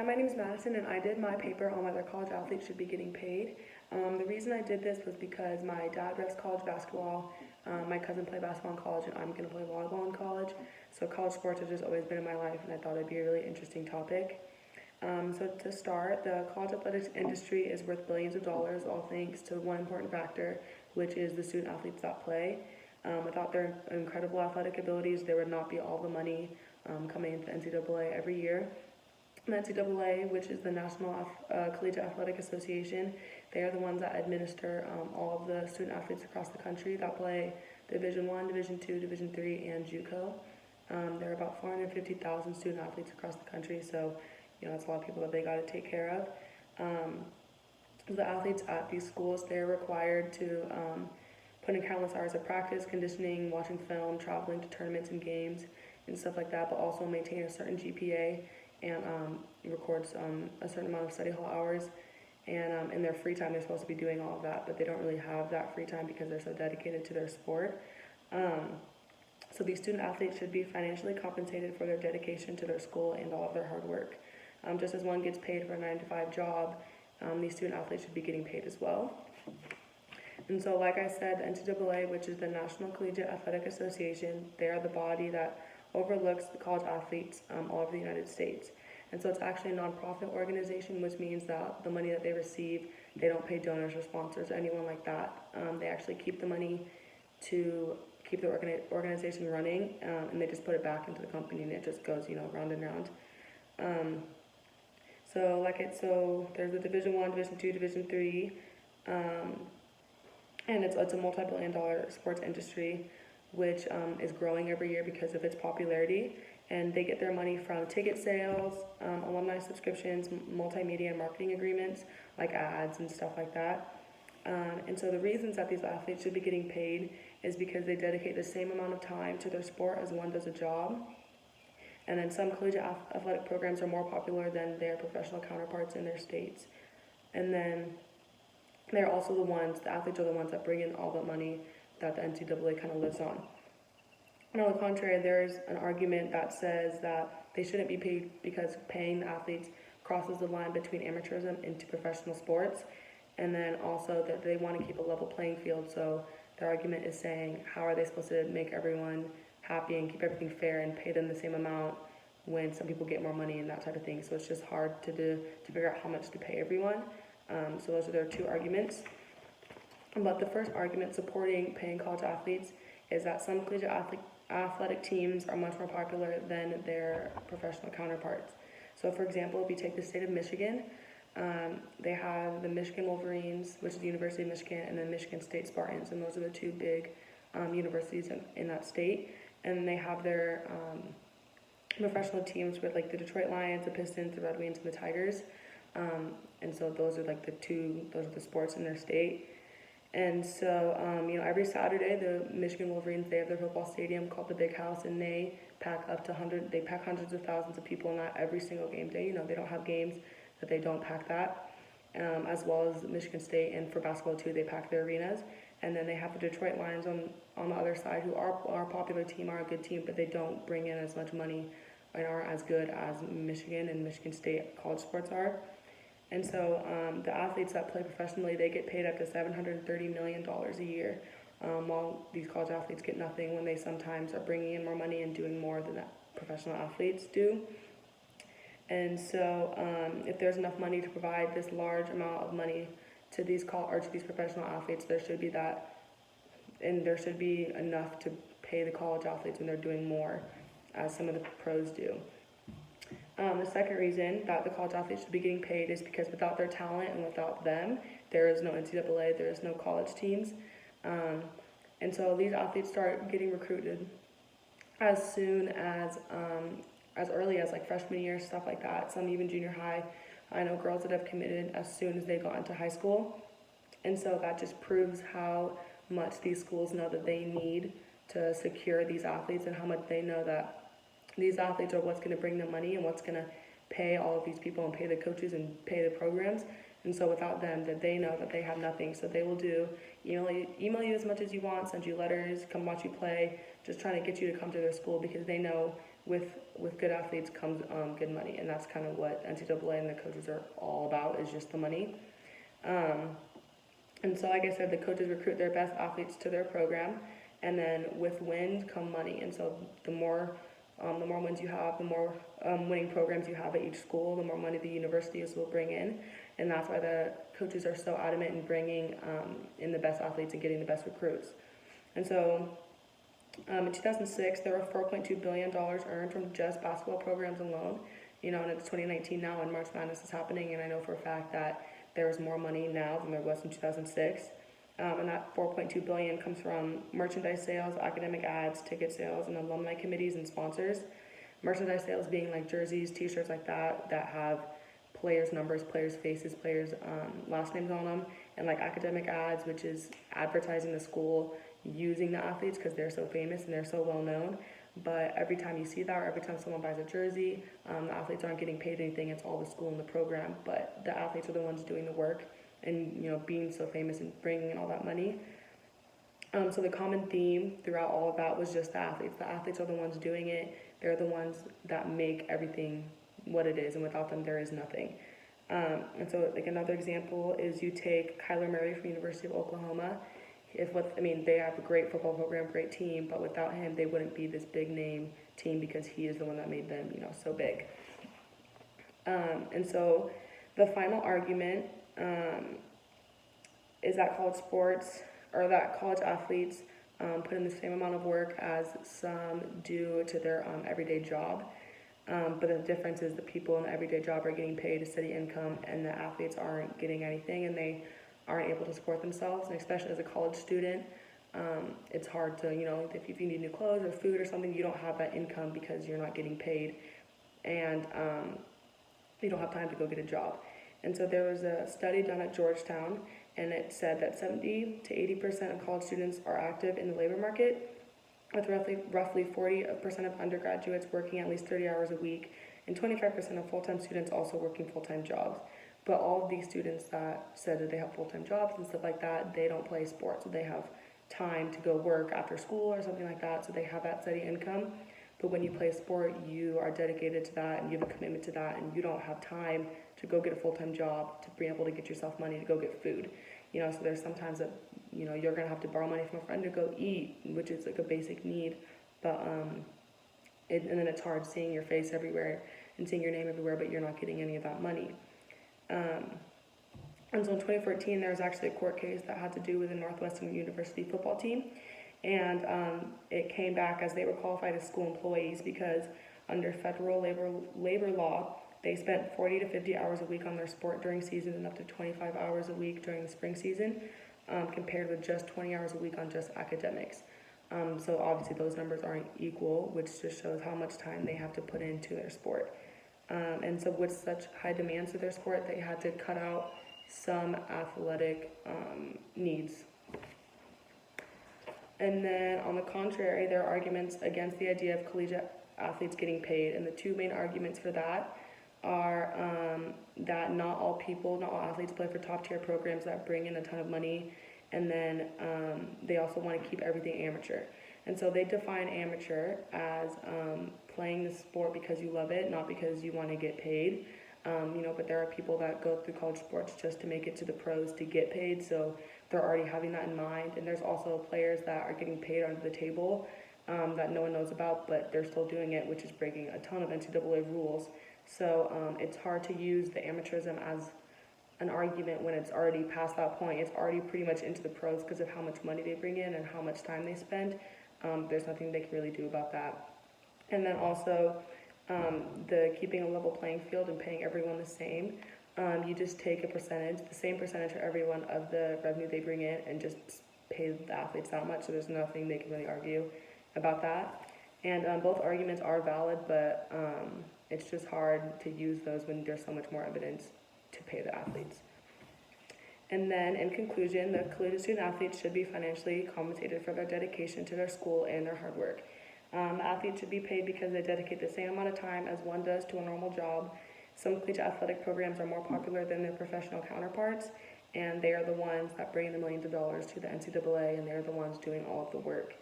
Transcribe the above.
Hi, my name is Madison, and I did my paper on whether college athletes should be getting paid. The reason I did this was because my dad refs college basketball, my cousin played basketball in college, and I'm going to play volleyball in college. So college sports has just always been in my life, and I thought it'd be a really interesting topic. So to start, the college athletics industry is worth billions of dollars, all thanks to one important factor, which is the student athletes that play. Without their incredible athletic abilities, there would not be all the money coming into the NCAA every year. The NCAA, which is the National Collegiate Athletic Association, they are the ones that administer all of the student athletes across the country that play Division I, Division II, Division III, and JUCO. There are about 450,000 student athletes across the country, so it's a lot of people that they got to take care of. The athletes at these schools, they're required to put in countless hours of practice, conditioning, watching film, traveling to tournaments and games, and stuff like that, but also maintain a certain GPA and records a certain amount of study hall hours. And in their free time, they're supposed to be doing all of that, but they don't really have that free time because they're so dedicated to their sport. So these student athletes should be financially compensated for their dedication to their school and all of their hard work. Just as one gets paid for a 9-to-5 job, these student athletes should be getting paid as well. And so, like I said, the NCAA, which is the National Collegiate Athletic Association, they are the body that overlooks the college athletes all over the United States. And so it's actually a nonprofit organization, which means that the money that they receive, they don't pay donors or sponsors or anyone like that. They actually keep the money to keep the organization running, and they just put it back into the company, and it just goes, round and round. So there's the Division I, Division II, Division III, and it's a multi-billion-dollar sports industry, which is growing every year because of its popularity. And they get their money from ticket sales, alumni subscriptions, multimedia and marketing agreements, like ads and stuff like that. And so the reasons that these athletes should be getting paid is because they dedicate the same amount of time to their sport as one does a job. And then some collegiate athletic programs are more popular than their professional counterparts in their states. And then the athletes are the ones that bring in all the money that the NCAA kind of lives on. And on the contrary, there's an argument that says that they shouldn't be paid because paying the athletes crosses the line between amateurism into professional sports, and then also that they want to keep a level playing field. So their argument is saying, how are they supposed to make everyone happy and keep everything fair and pay them the same amount when some people get more money and that type of thing? So it's just hard to figure out how much to pay everyone. So those are their two arguments. But the first argument supporting paying college athletes is that some collegiate athletic teams are much more popular than their professional counterparts. So for example, if you take the state of Michigan, they have the Michigan Wolverines, which is the University of Michigan, and then Michigan State Spartans, and those are the two big universities in that state. And they have their professional teams with like the Detroit Lions, the Pistons, the Red Wings, and the Tigers. And so those are like those are the sports in their state. And so, every Saturday, the Michigan Wolverines, they have their football stadium called the Big House, and they pack hundreds of thousands of people in that every single game day. They don't have games that they don't pack that, as well as Michigan State, and for basketball too, they pack their arenas. And then they have the Detroit Lions on the other side, who are a popular team, are a good team, but they don't bring in as much money and aren't as good as Michigan and Michigan State college sports are. And so the athletes that play professionally, they get paid up to $730 million a year, while these college athletes get nothing when they sometimes are bringing in more money and doing more than professional athletes do. And so if there's enough money to provide this large amount of money to these professional athletes, there should be that, and there should be enough to pay the college athletes when they're doing more, as some of the pros do. The second reason that the college athletes should be getting paid is because without their talent and without them, there is no NCAA, there is no college teams. And so these athletes start getting recruited as soon as early as like freshman year, stuff like that, some even junior high. I know girls that have committed as soon as they got into high school. And so that just proves how much these schools know that they need to secure these athletes, and how much they know that these athletes are what's going to bring them money and what's going to pay all of these people and pay the coaches and pay the programs. And so without them, that they know that they have nothing. So they will email you as much as you want, send you letters, come watch you play, just trying to get you to come to their school, because they know with good athletes comes good money, and that's kind of what NCAA and the coaches are all about, is just the money. Um, and so, like I said, the coaches recruit their best athletes to their program, and then with wins come money. And so, the more wins you have, the more winning programs you have at each school, the more money the universities will bring in, and that's why the coaches are so adamant in bringing in the best athletes and getting the best recruits. And so, in 2006, there were $4.2 billion earned from just basketball programs alone. And it's 2019 now, and March Madness is happening, and I know for a fact that there is more money now than there was in 2006. And that $4.2 billion comes from merchandise sales, academic ads, ticket sales, and alumni committees and sponsors. Merchandise sales being like jerseys, T-shirts like that have players' numbers, players' faces, players' last names on them, and like academic ads, which is advertising the school using the athletes because they're so famous and they're so well known. But every time you see that, or every time someone buys a jersey, the athletes aren't getting paid anything. It's all the school and the program, but the athletes are the ones doing the work and being so famous and bringing in all that money. So the common theme throughout all of that was just the athletes. The athletes are the ones doing it. They're the ones that make everything what it is, and without them, there is nothing. And so, like, another example is you take Kyler Murray from University of Oklahoma. They have a great football program, great team, but without him, they wouldn't be this big name team because he is the one that made them, so big. And so, the final argument is that college sports, or that college athletes put in the same amount of work as some do to their everyday job. But the difference is the people in the everyday job are getting paid a steady income, and the athletes aren't getting anything, and they aren't able to support themselves. And especially as a college student, it's hard to, if you need new clothes or food or something, you don't have that income because you're not getting paid, and you don't have time to go get a job. And so there was a study done at Georgetown, and it said that 70 to 80% of college students are active in the labor market, with roughly 40% of undergraduates working at least 30 hours a week, and 25% of full-time students also working full-time jobs. But all of these students that said that they have full-time jobs and stuff like that, they don't play sports. So they have time to go work after school or something like that, so they have that steady income. But when you play a sport, you are dedicated to that, and you have a commitment to that, and you don't have time to go get a full-time job, to be able to get yourself money to go get food. So there's sometimes that, you're going to have to borrow money from a friend to go eat, which is like a basic need. But, and then it's hard seeing your face everywhere and seeing your name everywhere, but you're not getting any of that money. And so in 2014, there was actually a court case that had to do with the Northwestern University football team. And it came back as they were qualified as school employees because under federal labor law, they spent 40 to 50 hours a week on their sport during season and up to 25 hours a week during the spring season, compared with just 20 hours a week on just academics. So obviously those numbers aren't equal, which just shows how much time they have to put into their sport. And so with such high demands to their sport, they had to cut out some athletic needs. And then on the contrary, there are arguments against the idea of collegiate athletes getting paid. And the two main arguments for that are that not all athletes play for top tier programs that bring in a ton of money. And then they also want to keep everything amateur. And so they define amateur as playing the sport because you love it, not because you want to get paid. But there are people that go through college sports just to make it to the pros to get paid, so they're already having that in mind. And there's also players that are getting paid under the table that no one knows about, but they're still doing it, which is breaking a ton of NCAA rules. So it's hard to use the amateurism as an argument when it's already past that point. It's already pretty much into the pros because of how much money they bring in and how much time they spend. There's nothing they can really do about that. And then also the keeping a level playing field and paying everyone the same. You just take a percentage, the same percentage for everyone of the revenue they bring in, and just pay the athletes that much, so there's nothing they can really argue about that. And both arguments are valid, but it's just hard to use those when there's so much more evidence to pay the athletes. And then in conclusion, the collegiate student athletes should be financially compensated for their dedication to their school and their hard work. Athletes should be paid because they dedicate the same amount of time as one does to a normal job. Some collegiate athletic programs are more popular than their professional counterparts, and they are the ones that bring the millions of dollars to the NCAA, and they're the ones doing all of the work.